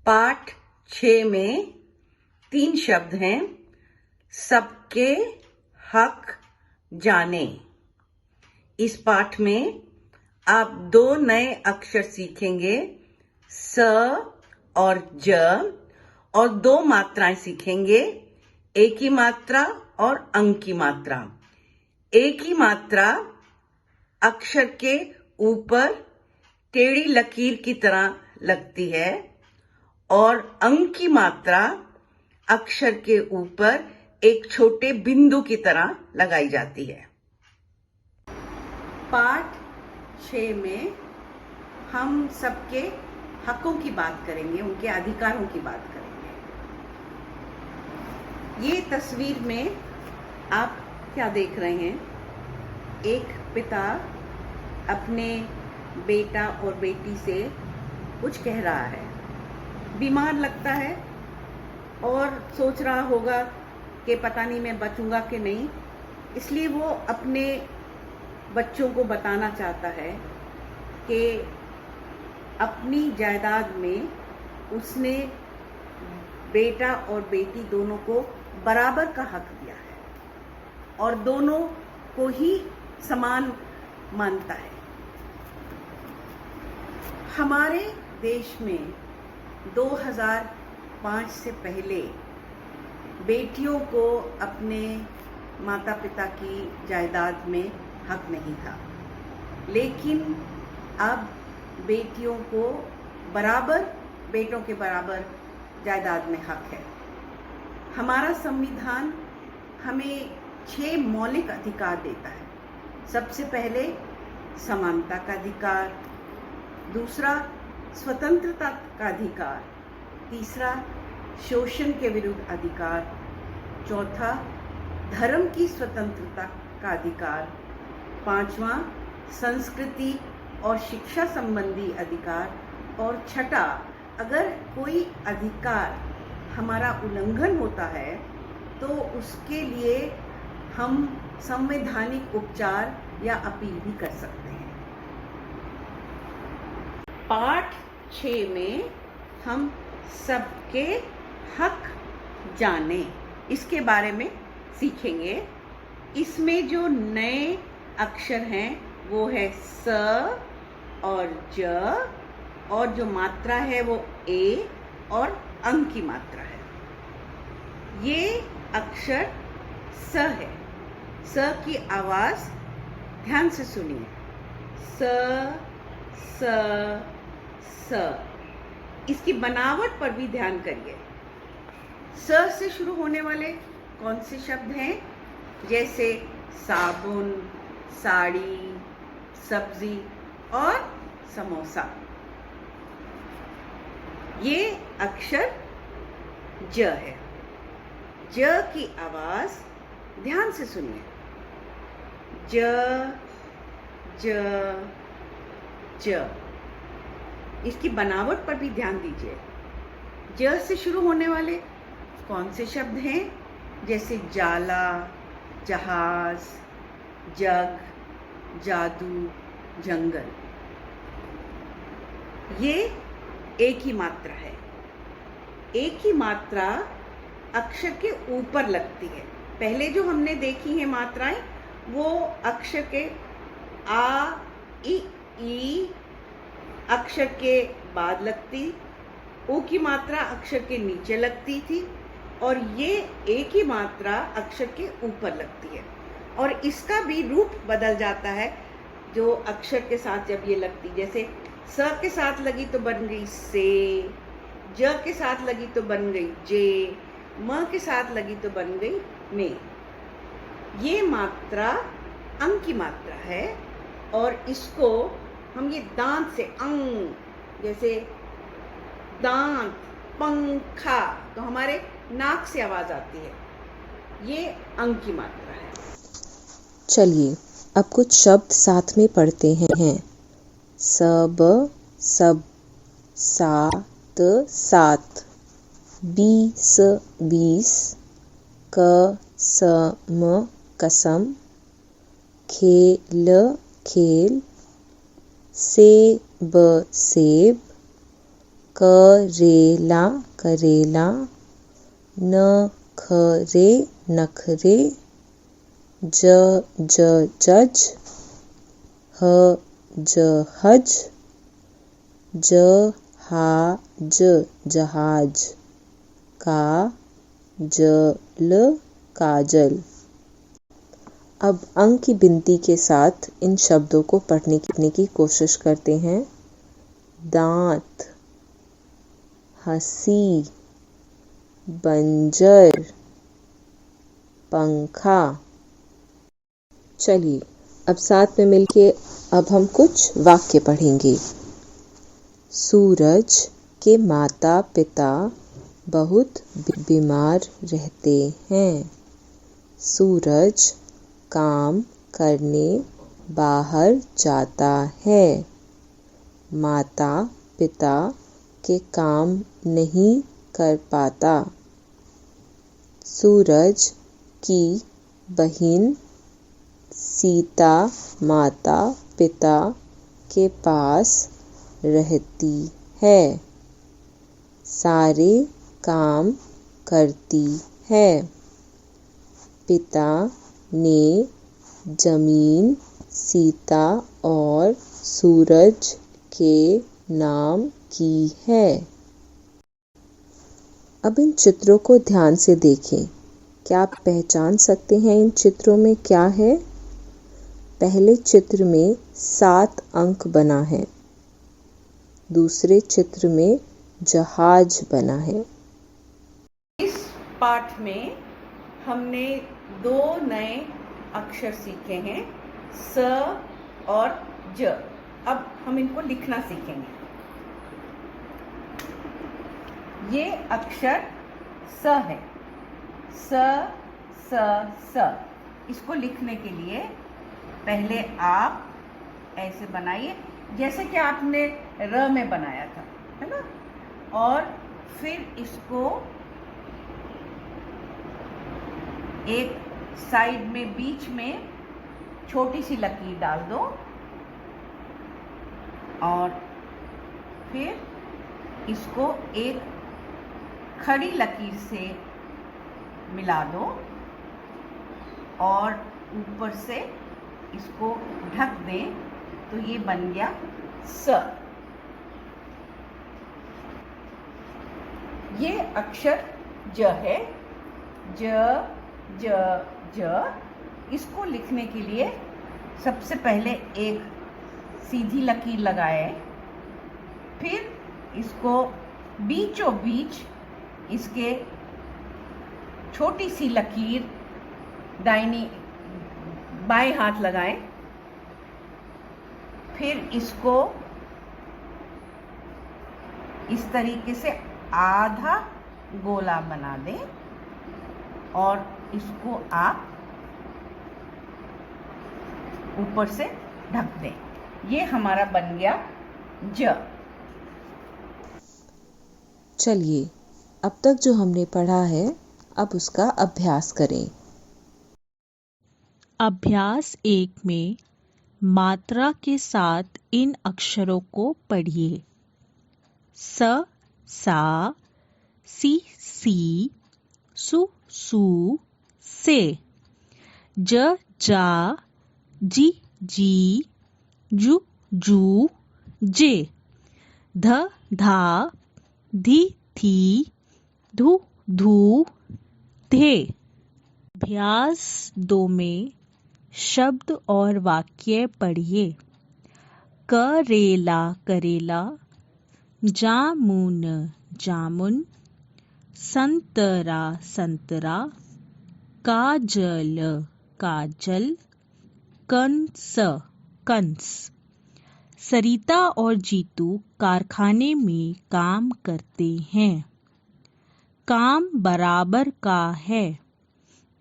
पाठ 6 में 3 शब्द हैं। सबके हक जाने। इस पाठ में आप 2 नए अक्षर सीखेंगे, स और ज, और 2 मात्राएं सीखेंगे, ए की मात्रा और अंग की मात्रा। ए की मात्रा अक्षर के ऊपर टेढ़ी लकीर की तरह लगती है और अंग की मात्रा अक्षर के ऊपर एक छोटे बिंदु की तरह लगाई जाती है। पाठ 6 में हम सबके हकों की बात करेंगे, उनके अधिकारों की बात करेंगे। ये तस्वीर में आप क्या देख रहे हैं? एक पिता अपने बेटा और बेटी से कुछ कह रहा है। बीमार लगता है और सोच रहा होगा कि पता नहीं मैं बचूंगा कि नहीं, इसलिए वो अपने बच्चों को बताना चाहता है कि अपनी जायदाद में उसने बेटा और बेटी दोनों को बराबर का हक दिया है और दोनों को ही समान मानता है। हमारे देश में 2005 से पहले बेटियों को अपने माता पिता की जायदाद में हक नहीं था, लेकिन अब बेटियों को बराबर, बेटों के बराबर जायदाद में हक है। हमारा संविधान हमें 6 मौलिक अधिकार देता है। सबसे पहले समानता का अधिकार, दूसरा स्वतंत्रता का अधिकार, तीसरा शोषण के विरुद्ध अधिकार, चौथा धर्म की स्वतंत्रता का अधिकार, पांचवा संस्कृति और शिक्षा संबंधी अधिकार, और छठा अगर कोई अधिकार हमारा उल्लंघन होता है तो उसके लिए हम संवैधानिक उपचार या अपील भी कर सकते हैं। पाठ 6 में हम सबके हक जाने, इसके बारे में सीखेंगे। इसमें जो नए अक्षर हैं वो है स और ज, और जो मात्रा है वो ए और अंग की मात्रा है। ये अक्षर स है। स की आवाज ध्यान से सुनिए। स स स। इसकी बनावट पर भी ध्यान करिए। स से शुरू होने वाले कौन से शब्द हैं? जैसे साबुन, साड़ी, सब्जी और समोसा। ये अक्षर ज है। ज की आवाज ध्यान से सुनिए। ज ज ज। इसकी बनावट पर भी ध्यान दीजिए। ज से शुरू होने वाले कौन से शब्द हैं? जैसे जाला, जहाज, जग, जादू, जंगल। ये एक ही मात्रा है। एक ही मात्रा अक्षर के ऊपर लगती है। पहले जो हमने देखी है मात्राएं, वो अक्षर के आ, ई अक्षर के बाद लगती, ओ की मात्रा अक्षर के नीचे लगती थी, और ये एक ही मात्रा अक्षर के ऊपर लगती है। और इसका भी रूप बदल जाता है जो अक्षर के साथ जब ये लगती, जैसे स के साथ लगी तो बन गई से, ज के साथ लगी तो बन गई जे, म के साथ लगी तो बन गई में। ये मात्रा अंग की मात्रा है और इसको हम ये दांत से अंग, जैसे दांत, पंखा, तो हमारे नाक से आवाज आती है। ये अंग की मात्रा है। चलिए अब कुछ शब्द साथ में पढ़ते हैं। सब, सब, सात, सात, 20, 20, कसम, कसम, खेल, खेल, सेब, सेब, करेला करेला, नखरे नखरे, जज, हज, जहाज जहाज, काजल काजल। अब अंक की गिनती के साथ इन शब्दों को पढ़ने की कोशिश करते हैं। दांत, हंसी, बंजर, पंखा। चलिए अब साथ में मिलके अब हम कुछ वाक्य पढ़ेंगे। सूरज के माता पिता बहुत बीमार रहते हैं। सूरज काम करने बाहर जाता है। माता पिता के काम नहीं कर पाता। सूरज की बहन सीता माता पिता के पास रहती है। सारे काम करती है। पिता ने जमीन सीता और सूरज के नाम की है। अब इन चित्रों को ध्यान से देखें। क्या आप पहचान सकते हैं इन चित्रों में क्या है? पहले चित्र में 7 अंक बना है। दूसरे चित्र में जहाज बना है। इस पाठ में हमने 2 नए अक्षर सीखे हैं, स और ज। अब हम इनको लिखना सीखेंगे। ये अक्षर स है। स स स। इसको लिखने के लिए पहले आप ऐसे बनाइए जैसे कि आपने र में बनाया था, है ना। और फिर इसको एक साइड में बीच में छोटी सी लकीर डाल दो और फिर इसको एक खड़ी लकीर से मिला दो और ऊपर से इसको ढक दें तो ये बन गया स। ये अक्षर ज है। ज ज ज। इसको लिखने के लिए सबसे पहले एक सीधी लकीर लगाएं, फिर इसको बीचों बीच इसके छोटी सी लकीर बाएं हाथ लगाएं, फिर इसको इस तरीके से आधा गोला बना दें और इसको आप ऊपर से ढक दें। ये हमारा बन गया ज। चलिए अब तक जो हमने पढ़ा है अब उसका अभ्यास करें। अभ्यास 1 में मात्रा के साथ इन अक्षरों को पढ़िए। स सा, सी सी, सु सू, से। ज जा, जी जी, जू जू, जे। ध धा, धी थी, धू धू, धे। अभ्यास 2 में शब्द और वाक्य पढ़िए। करेला करेला, जामुन जामुन, संतरा संतरा, काजल काजल, कंस कंस। सरिता और जीतू कारखाने में काम करते हैं। काम बराबर का है,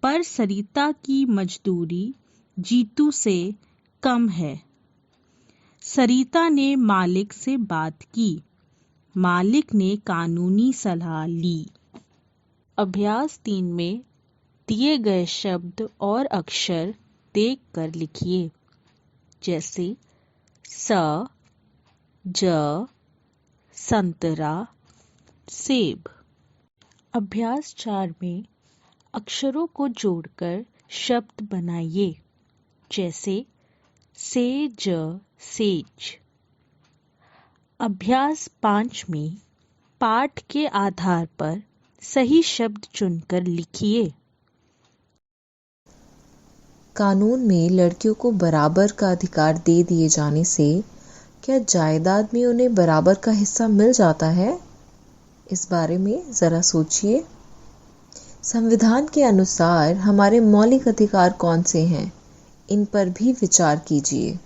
पर सरिता की मजदूरी जीतू से कम है। सरिता ने मालिक से बात की। मालिक ने कानूनी सलाह ली। अभ्यास 3 में दिए गए शब्द और अक्षर देख कर लिखिए, जैसे स, ज, संतरा, सेब। अभ्यास 4 में अक्षरों को जोड़कर शब्द बनाइए, जैसे सेज, सेज। अभ्यास 5 में पाठ के आधार पर सही शब्द चुनकर लिखिए। कानून में लड़कियों को बराबर का अधिकार दे दिए जाने से क्या जायदाद में उन्हें बराबर का हिस्सा मिल जाता है? इस बारे में ज़रा सोचिए। संविधान के अनुसार हमारे मौलिक अधिकार कौन से हैं? इन पर भी विचार कीजिए।